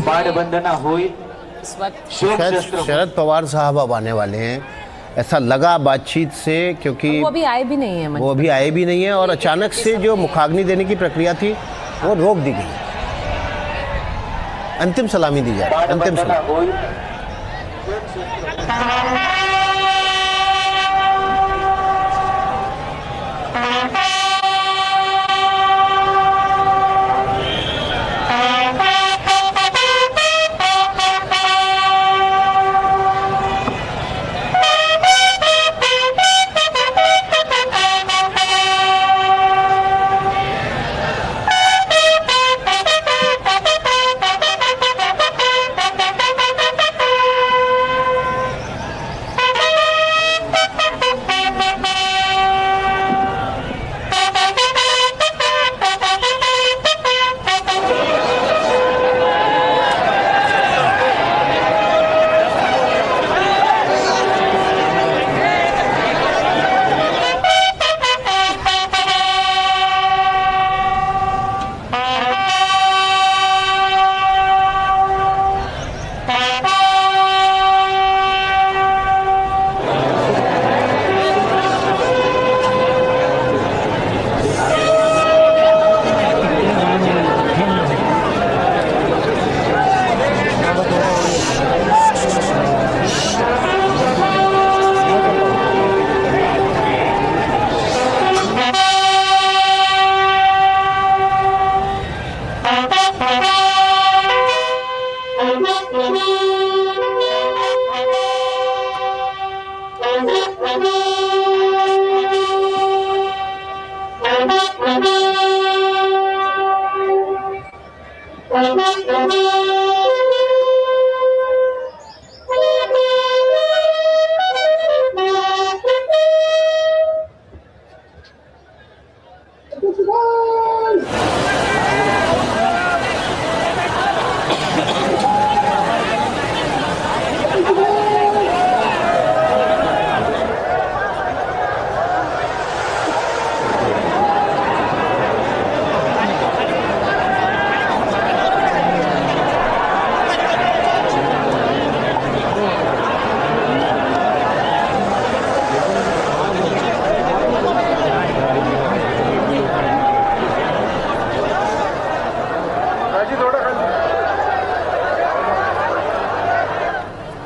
बाणवंदना हुई। इस वक्त शरद पवार साहब अब आने वाले हैं, ऐसा लगा बातचीत से, क्योंकि वो अभी आए भी नहीं है वो अभी आए भी नहीं है और अचानक से जो मुखाग्नि देने की प्रक्रिया थी वो रोक दी गई। अंतिम सलामी दी जाए, अंतिम सलामी।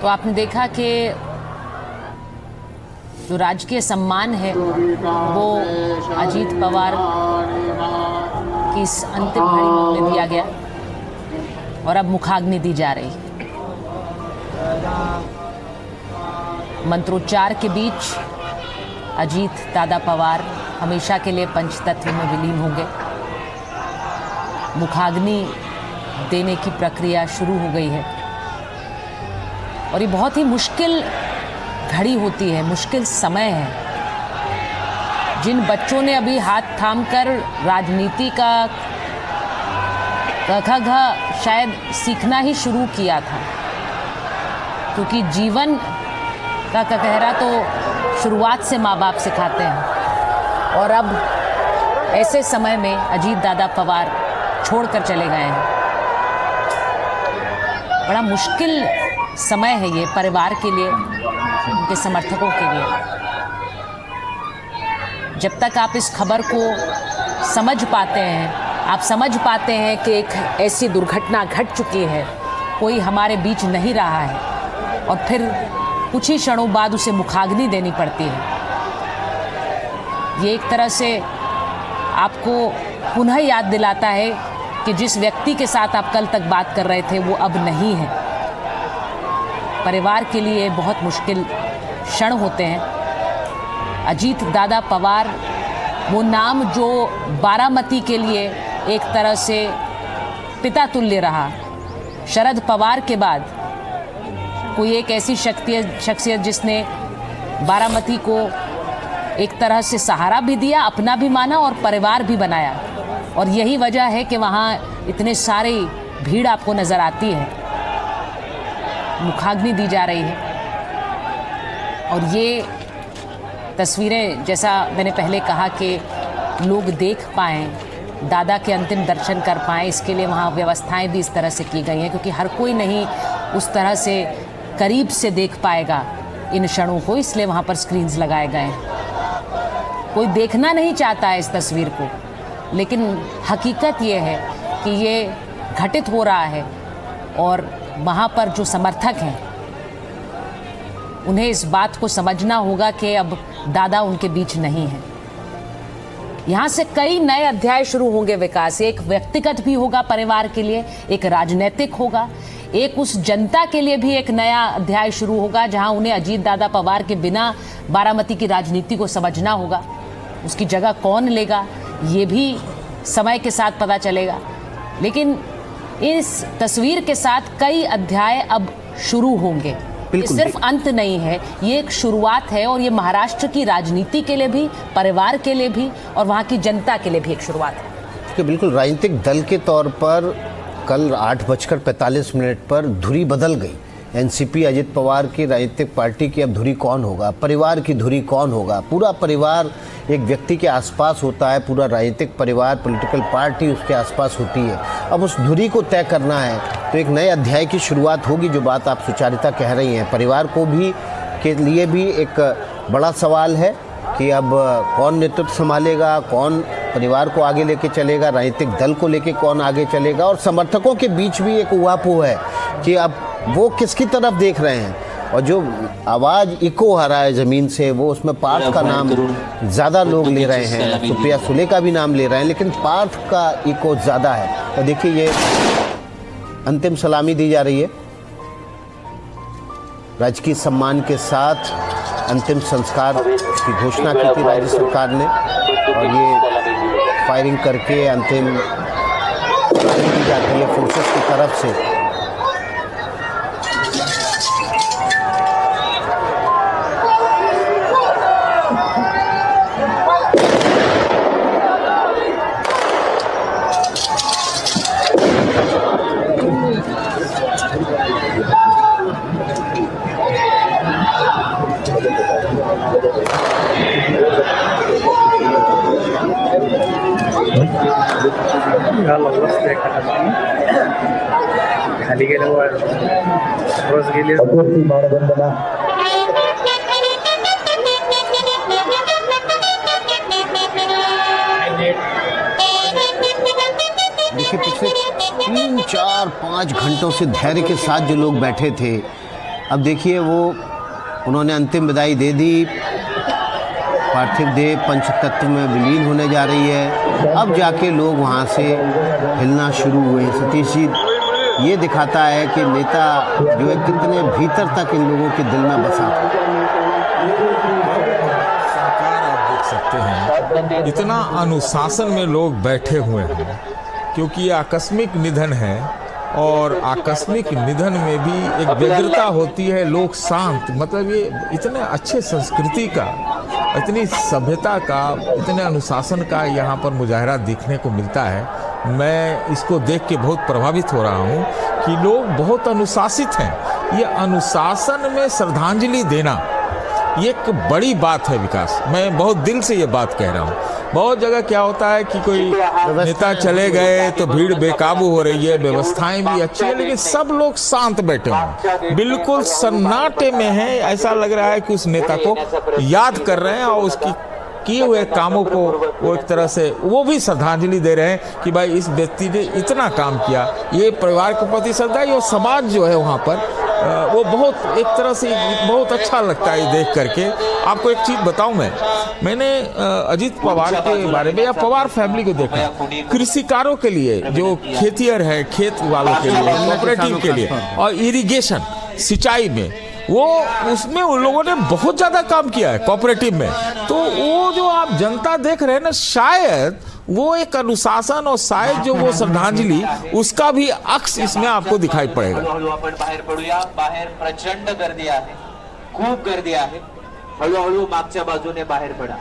तो आपने देखा कि जो राजकीय सम्मान है वो अजीत पवार की इस अंतिम घड़ी में उन्हें दिया गया और अब मुखाग्नि दी जा रही। मंत्रोच्चार के बीच अजीत दादा पवार हमेशा के लिए पंचतत्व में विलीन होंगे। मुखाग्नि देने की प्रक्रिया शुरू हो गई है और ये बहुत ही मुश्किल घड़ी होती है, मुश्किल समय है। जिन बच्चों ने अभी हाथ थामकर राजनीति का ख शायद सीखना ही शुरू किया था, क्योंकि जीवन का कहरा तो शुरुआत से माँ बाप सिखाते हैं और अब ऐसे समय में अजीत दादा पवार छोड़कर चले गए हैं। बड़ा मुश्किल समय है ये परिवार के लिए, उनके समर्थकों के लिए। जब तक आप इस खबर को समझ पाते हैं, आप समझ पाते हैं कि एक ऐसी दुर्घटना घट चुकी है, कोई हमारे बीच नहीं रहा है और फिर कुछ ही क्षणों बाद उसे मुखाग्नि देनी पड़ती है। ये एक तरह से आपको पुनः याद दिलाता है कि जिस व्यक्ति के साथ आप कल तक बात कर रहे थे वो अब नहीं है। परिवार के लिए बहुत मुश्किल क्षण होते हैं। अजीत दादा पवार वो नाम जो बारामती के लिए एक तरह से पिता तुल्य रहा। शरद पवार के बाद कोई एक ऐसी शख्सियत जिसने बारामती को एक तरह से सहारा भी दिया, अपना भी माना और परिवार भी बनाया। और यही वजह है कि वहाँ इतने सारी भीड़ आपको नज़र आती है। मुखाग्नि दी जा रही है और ये तस्वीरें, जैसा मैंने पहले कहा, कि लोग देख पाएँ, दादा के अंतिम दर्शन कर पाएँ, इसके लिए वहाँ व्यवस्थाएं भी इस तरह से की गई हैं, क्योंकि हर कोई नहीं उस तरह से करीब से देख पाएगा इन क्षणों को, इसलिए वहाँ पर स्क्रीन्स लगाए गए हैं। कोई देखना नहीं चाहता है इस तस्वीर को, लेकिन हकीकत ये है कि ये घटित हो रहा है और वहाँ पर जो समर्थक हैं उन्हें इस बात को समझना होगा कि अब दादा उनके बीच नहीं है। यहाँ से कई नए अध्याय शुरू होंगे विकास, एक व्यक्तिगत भी होगा परिवार के लिए, एक राजनीतिक होगा, एक उस जनता के लिए भी एक नया अध्याय शुरू होगा जहाँ उन्हें अजीत दादा पवार के बिना बारामती की राजनीति को समझना होगा। उसकी जगह कौन लेगा ये भी समय के साथ पता चलेगा, लेकिन इस तस्वीर के साथ कई अध्याय अब शुरू होंगे। ये सिर्फ अंत नहीं है, ये एक शुरुआत है और ये महाराष्ट्र की राजनीति के लिए भी, परिवार के लिए भी और वहाँ की जनता के लिए भी एक शुरुआत है। कि बिल्कुल राजनीतिक दल के तौर पर कल 8:45 पर धुरी बदल गई। एनसीपी अजित पवार की राजनीतिक पार्टी की अब धुरी कौन होगा, परिवार की धुरी कौन होगा। पूरा परिवार एक व्यक्ति के आसपास होता है, पूरा राजनीतिक परिवार, पॉलिटिकल पार्टी उसके आसपास होती है। अब उस धुरी को तय करना है तो एक नए अध्याय की शुरुआत होगी, जो बात आप सुचारिता कह रही हैं। परिवार को भी के लिए भी एक बड़ा सवाल है कि अब कौन नेतृत्व संभालेगा, कौन परिवार को आगे लेके चलेगा, राजनीतिक दल को लेके कौन आगे चलेगा, और समर्थकों के बीच भी एक उहापोह है कि अब वो किसकी तरफ देख रहे हैं। और जो आवाज़ इको आ रहा है ज़मीन से, वो उसमें पार्थ का नाम ज़्यादा लोग ले रहे हैं, सुप्रिया सुले का भी नाम ले रहे हैं, लेकिन पार्थ का इको ज़्यादा है। और देखिए ये अंतिम सलामी दी जा रही है, राजकीय सम्मान के साथ अंतिम संस्कार की घोषणा की थी राज्य सरकार ने, और ये फायरिंग करके अंतिम सलामी दी जाती है फोर्सेस की तरफ से। खाली गेल्यावर रोज गेले देखिए पिछले 3, 4, 5 घंटों से धैर्य के साथ जो लोग बैठे थे, अब देखिए वो उन्होंने अंतिम विदाई दे दी। पार्थिव देह पंचतत्व में विलीन होने जा रही है। अब जाके लोग वहाँ से हिलना शुरू हुए। सतीश जी, ये दिखाता है कि नेता जो है कितने भीतर तक इन लोगों के दिल में बसा था। आप देख सकते हैं इतना अनुशासन में लोग बैठे हुए हैं, क्योंकि ये आकस्मिक निधन है और आकस्मिक निधन में भी एक व्यग्रता होती है। लोग शांत, मतलब ये इतने अच्छे संस्कृति का, इतनी सभ्यता का, इतने अनुशासन का यहाँ पर मुजाहरा देखने को मिलता है। मैं इसको देख के बहुत प्रभावित हो रहा हूँ कि लोग बहुत अनुशासित हैं। ये अनुशासन में श्रद्धांजलि देना ये एक बड़ी बात है विकास। मैं बहुत दिल से ये बात कह रहा हूँ। बहुत जगह क्या होता है कि कोई नेता चले गए तो भीड़ बेकाबू हो रही है, व्यवस्थाएं भी अच्छी है, लेकिन सब लोग शांत बैठे हैं, बिल्कुल सन्नाटे में हैं। ऐसा लग रहा है कि उस नेता को याद कर रहे हैं और उसकी किए हुए कामों को वो एक तरह से वो भी श्रद्धांजलि दे रहे हैं कि भाई इस व्यक्ति ने इतना काम किया। ये परिवार के प्रति श्रद्धा, ये समाज जो है वहाँ पर वो बहुत एक तरह से बहुत अच्छा लगता है देख करके। आपको एक चीज़ बताऊं, मैंने अजीत पवार के बारे में या पवार फैमिली को देखा, कृषिकारों के लिए, जो खेतियर है, खेत वालों के लिए, कोऑपरेटिव के लिए और इरिगेशन सिंचाई में, वो उसमें उन लोगों ने बहुत ज़्यादा काम किया है कोऑपरेटिव में। तो वो जो आप जनता देख रहे हैं ना, शायद वो एक अनुशासन और शायद जो वो श्रद्धांजलि, उसका भी अक्स इसमें आपको दिखाई पड़ेगा। आपण बाहेर पडूया। बाहेर प्रचंड गर्दी आहे, खूप गर्दी आहे। हळूहळू मागच्या बाजूने बाहेर पडा।